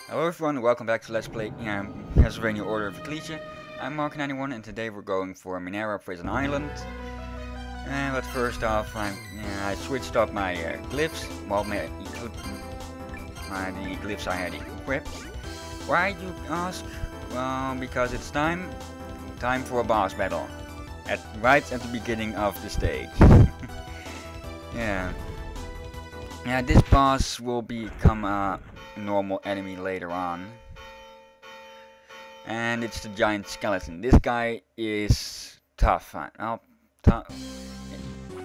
Hello everyone, welcome back to Let's Play Castlevania Order of Ecclesia. I'm Mark91 and today we're going for Minera Prison Island. But first off, I switched up my glyphs, well the glyphs I had equipped. Why you ask? Well, because it's time for a boss battle. Right at the beginning of the stage. Yeah, this boss will become a normal enemy later on, and it's the giant skeleton. This guy is tough.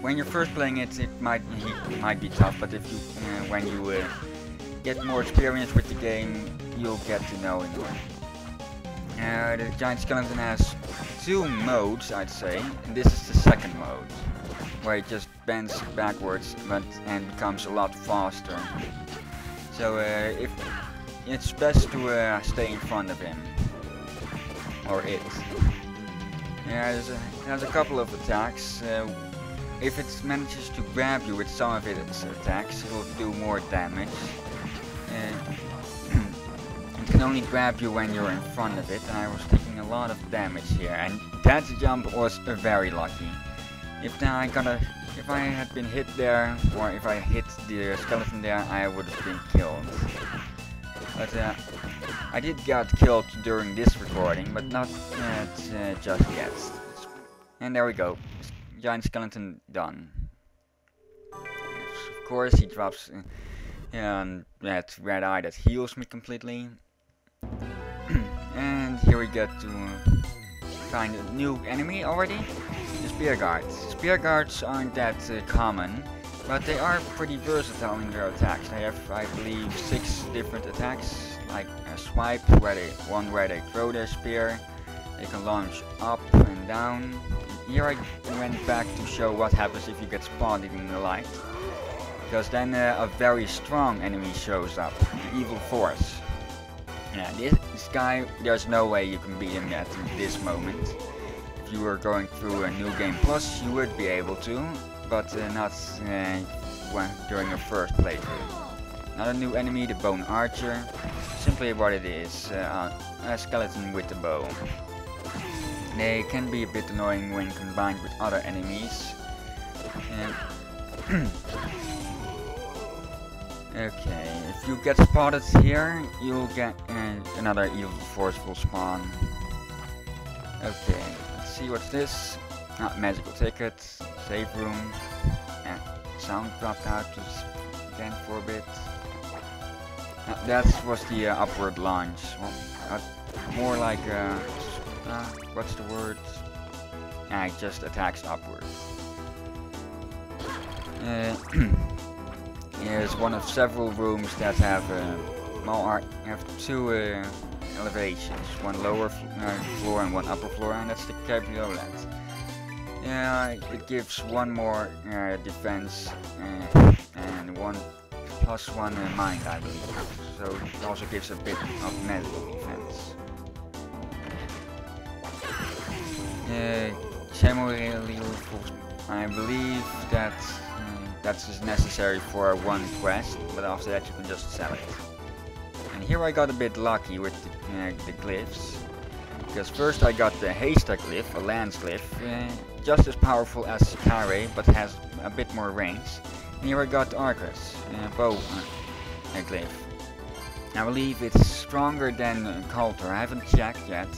When you're first playing it, he might be tough, but if you when you get more experience with the game, you'll get to know him more. The giant skeleton has two modes, I'd say, and this is the second mode, where it just bends backwards and becomes a lot faster. So if it's best to stay in front of him, or it. Yeah, there's a couple of attacks. If it manages to grab you with some of its attacks, it will do more damage. It can only grab you when you're in front of it, and I was taking a lot of damage here. And that jump was very lucky. If I had been hit there, or if I hit the skeleton there, I would have been killed. But I did get killed during this recording, but not just yet. And there we go, giant skeleton done. Of course, he drops that red eye that heals me completely. And here we get to find a new enemy already. The spear guards. Spear guards aren't that common, but they are pretty versatile in their attacks. They have, I believe, 6 different attacks, like a swipe, where they throw their spear. They can launch up and down. Here I went back to show what happens if you get spotted in the light, because then a very strong enemy shows up, the evil force. Yeah, this guy, there's no way you can beat him at this moment. If you were going through a New Game Plus, you would be able to, but not during your first playthrough. Not a new enemy, the Bone Archer. Simply what it is, a skeleton with a bow. They can be a bit annoying when combined with other enemies. Okay, if you get spotted here, you'll get another evil force will spawn. Okay, let's see what's this. Magical ticket, save room. Sound dropped out again for a bit. That was the upward launch. Well, more like what's the word? It just attacks upwards. Here's one of several rooms that have two elevations, one lower floor and one upper floor, and that's the cabriolet. Yeah, it gives one more defense and one plus one mind, I believe. So it also gives a bit of medical defense. I believe that that's necessary for one quest, but after that you can just sell it. And here I got a bit lucky with the glyphs, because first I got the Hasta glyph, a lance glyph, just as powerful as Kare, but has a bit more range. And here I got Arcus, bow glyph. I believe it's stronger than Coulter. I haven't checked yet,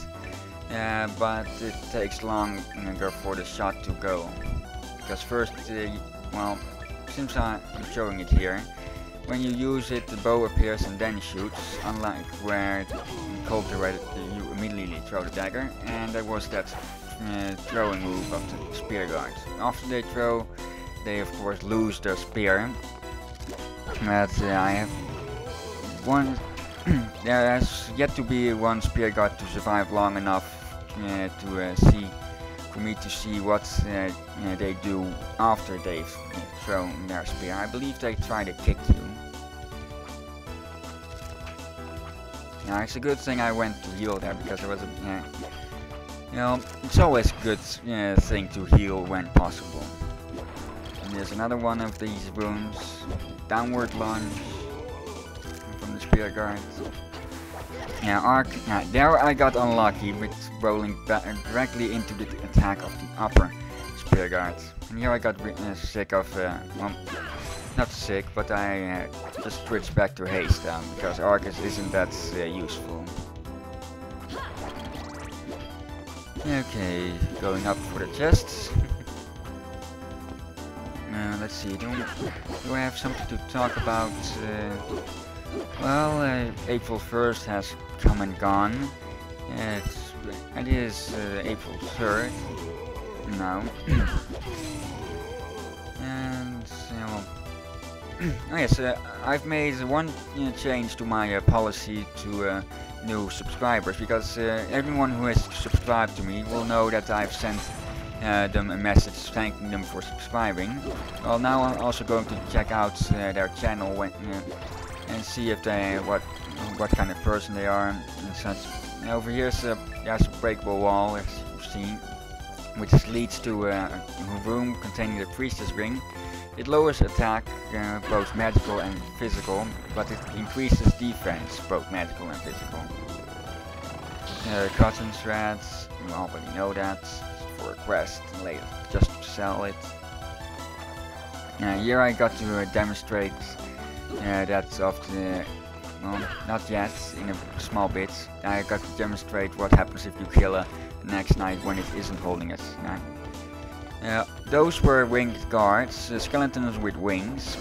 but it takes longer for the shot to go. Because first, well, since I'm showing it here, when you use it, the bow appears and then shoots, unlike where in Coulter you immediately throw the dagger, and there was that throwing move of the spear guards. After they throw, they of course lose their spear. But I have one. There has yet to be one spear guard to survive long enough for me to see what they do after they've thrown their spear. I believe they try to kick you. Now it's a good thing I went to heal there, because there was a it's always a good thing to heal when possible. And there's another one of these rooms, downward lunge from the spear guard. Yeah, there I got unlucky with rolling directly into the attack of the upper spear guard. And here I got sick of, well, not sick, but I just switched back to Hasta because Arcus isn't that useful. Okay, going up for the chests. Let's see, do I have something to talk about? Well, April 1st has come and gone. It is April 3rd now. And, oh yes, I've made one change to my policy to new subscribers, because everyone who has subscribed to me will know that I've sent them a message thanking them for subscribing. Well, now I'm also going to check out their channel and see if they what kind of person they are and such. And over here there's a breakable wall, as you've seen, which leads to a room containing the priestess ring. It lowers attack, both magical and physical, but it increases defense, both magical and physical. Cotton threads, you already know that, for a quest, and later just to sell it. Here I got to demonstrate that of the, well, not yet, in a small bit. I got to demonstrate what happens if you kill a next knight when it isn't holding it. Those were winged guards, skeletons with wings,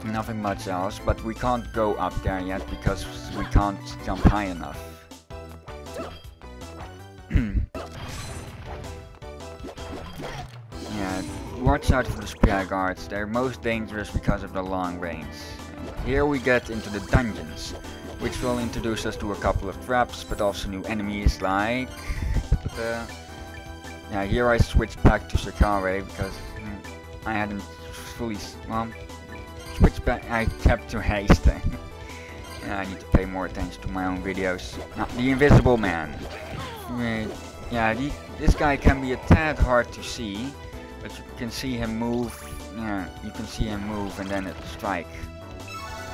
nothing much else, but we can't go up there yet because we can't jump high enough. Yeah, watch out for the spear guards, they're most dangerous because of the long range. And here we get into the dungeons, which will introduce us to a couple of traps, but also new enemies like... yeah, here I switched back to Sakare because I hadn't fully, well, switched back, I kept to haste. Yeah, I need to pay more attention to my own videos. The Invisible Man. Yeah, this guy can be a tad hard to see, but you can see him move. Yeah, you can see him move and then strike.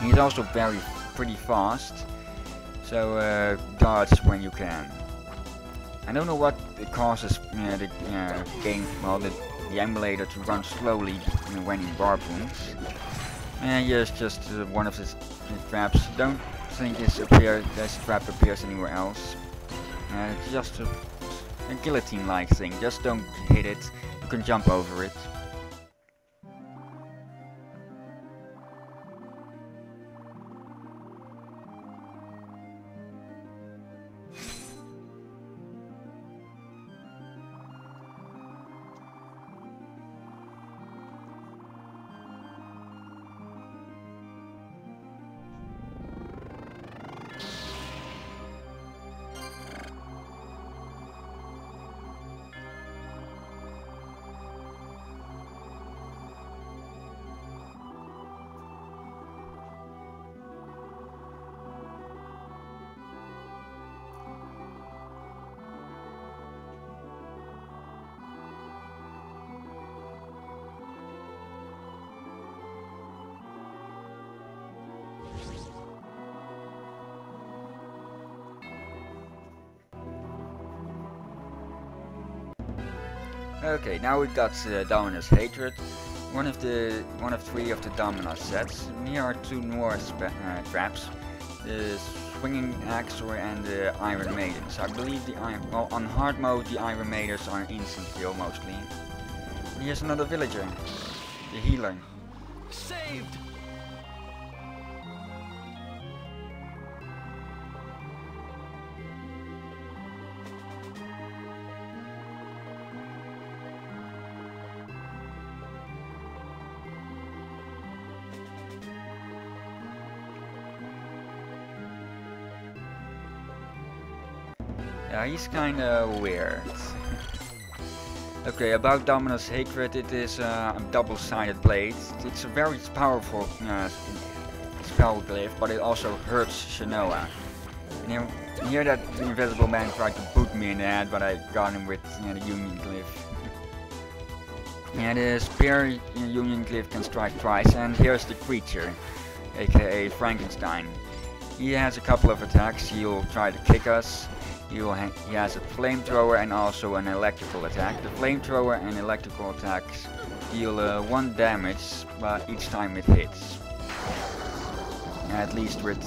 He's also pretty fast, so dodge when you can. I don't know what it causes the game, well, the emulator to run slowly when in barb wounds. Here's just one of the traps. Don't think this trap appears anywhere else. It's just a guillotine-like thing. Just don't hit it. You can jump over it. Okay, now we got Dominus Hatred, one of 3 of the Dominus sets. Here are 2 more traps, the Swinging Axe and the Iron Maidens. I believe well, on hard mode the Iron Maidens are instant kill mostly. And here's another villager, the healer. Saved! Yeah, he's kinda weird. Okay, about Dominus Hatred, it is a double-sided blade. It's a very powerful spell glyph, but it also hurts Shanoa. And here that Invisible Man tried to boot me in the head, but I got him with the Union Glyph. Yeah, the Spear Union Glyph can strike twice, and here's the creature, aka Frankenstein. He has a couple of attacks. He'll try to kick us. He has a flamethrower and also an electrical attack. The flamethrower and electrical attacks deal 1 damage, but each time it hits. At least with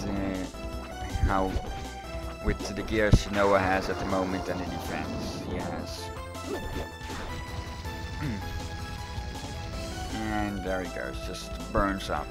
the gear Shanoa has at the moment and the defense he has. And there he goes, just burns up.